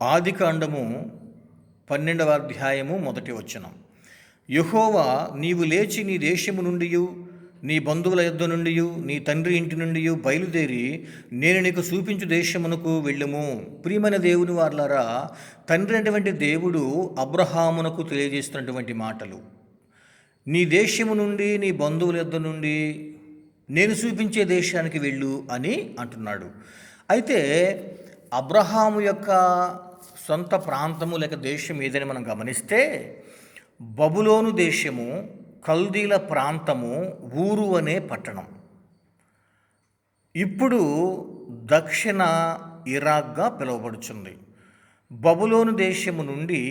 ఆదికాండము 12వ అధ్యాయము 1వ వచనం. యెహోవా, నీవు లేచి నీ దేశము నుండియు నీ బంధువుల యొద్ద నుండియు నీ తండ్రి ఇంటి నుండి బయలుదేరి నేను నీకు చూపించు దేశమునకు వెళ్ళుము. ప్రియమైన దేవుని వారలారా, తండ్రి అటువంటి దేవుడు అబ్రహామునకు తెలియజేస్తున్నటువంటి మాటలు, నీ దేశము నుండి నీ బంధువుల యొద్ద నుండి నేను చూపించే దేశానికి వెళ్ళు అని అంటున్నాడు. అయితే అబ్రహాము యొక్క సొంత ప్రాంతము లేక దేశం ఏదని మనం గమనిస్తే బబులోను దేశము, కల్దీల ప్రాంతము, ఊరు అనే పట్టణం ఇప్పుడు దక్షిణ ఇరాక్గా పిలువబడుచుంది. బబులోను దేశము నుండి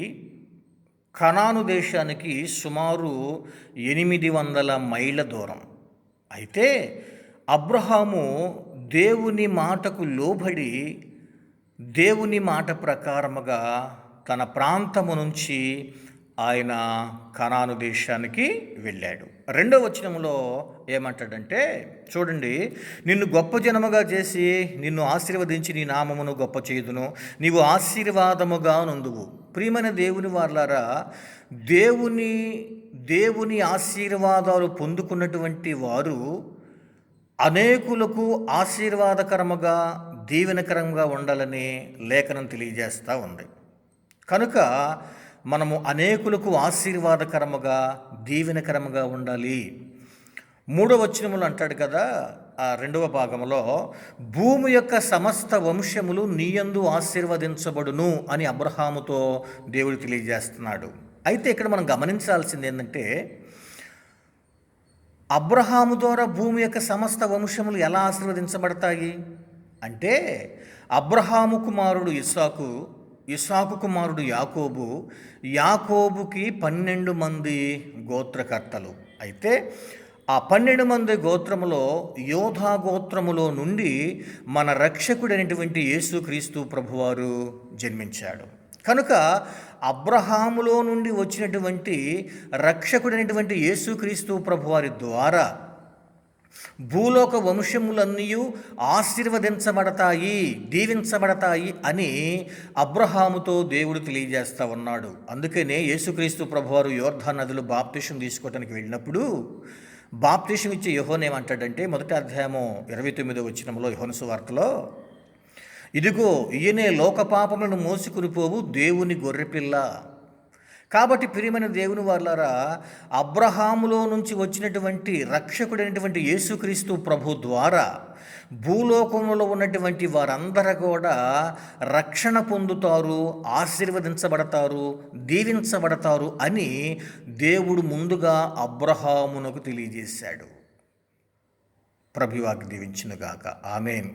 కనాను దేశానికి సుమారు 800 మైళ్ళ దూరం. అయితే అబ్రహాము దేవుని మాటకు లోబడి దేవుని మాట ప్రకారముగా తన ప్రాంతము నుంచి ఆయన కనాను దేశానికి వెళ్ళాడు. 2వ వచనంలో ఏమంటాడంటే, చూడండి, నిన్ను గొప్ప జనముగా చేసి నిన్ను ఆశీర్వదించి నీ నామమును గొప్ప చేయుదును, నీవు ఆశీర్వాదముగా నుందువు. ప్రియమైన దేవుని వారలారా, దేవుని ఆశీర్వాదాలు పొందుకున్నటువంటి వారు అనేకులకు ఆశీర్వాదకరముగా దీవెనకరంగా ఉండాలని లేఖనం తెలియజేస్తూ ఉంది. కనుక మనము అనేకులకు ఆశీర్వాదకరముగా దీవెనకరముగా ఉండాలి. 3వ వచనములు అంటాడు కదా, ఆ 2వ భాగంలో, భూమి యొక్క సమస్త వంశములు నీయందు ఆశీర్వదించబడును అని అబ్రహాముతో దేవుడు తెలియజేస్తున్నాడు. అయితే ఇక్కడ మనం గమనించాల్సింది ఏంటంటే, అబ్రహాము ద్వారా భూమి యొక్క సమస్త వంశములు ఎలా ఆశీర్వదించబడతాయి అంటే, అబ్రహాము కుమారుడు ఇస్సాకు, ఇస్సాకు కుమారుడు యాకోబు, యాకోబుకి 12 మంది గోత్రకర్తలు. అయితే ఆ 12 మంది గోత్రములో యోధా గోత్రములో నుండి మన రక్షకుడైనటువంటి యేసుక్రీస్తు ప్రభువారు జన్మించాడు. కనుక అబ్రహాములో నుండి వచ్చినటువంటి రక్షకుడైనటువంటి యేసుక్రీస్తు ప్రభువారి ద్వారా భూలోక వంశములన్నీ ఆశీర్వదించబడతాయి, దీవించబడతాయి అని అబ్రహాముతో దేవుడు తెలియజేస్తూ ఉన్నాడు. అందుకనే యేసుక్రీస్తు ప్రభువారు యోర్దాను నదిలో బాప్తిసం తీసుకోవడానికి వెళ్ళినప్పుడు బాప్తిసం ఇచ్చే యోహోను ఏమంటాడంటే, 1వ అధ్యాయము 29వ వచనంలో యోహాను సువార్తలో, ఇదిగో ఈయనే లోకపాపములను మోసుకునిపోవు దేవుని గొర్రెపిల్ల. కాబట్టి ప్రియమైన దేవుని వారలారా, అబ్రహాములో నుంచి వచ్చినటువంటి రక్షకుడైనటువంటి యేసుక్రీస్తు ప్రభు ద్వారా భూలోకంలో ఉన్నటువంటి వారందరూ కూడా రక్షణ పొందుతారు, ఆశీర్వదించబడతారు, దీవించబడతారు అని దేవుడు ముందుగా అబ్రహామునకు తెలియజేశాడు. ప్రభువాకి దీవించునుగాక. ఆమేన్.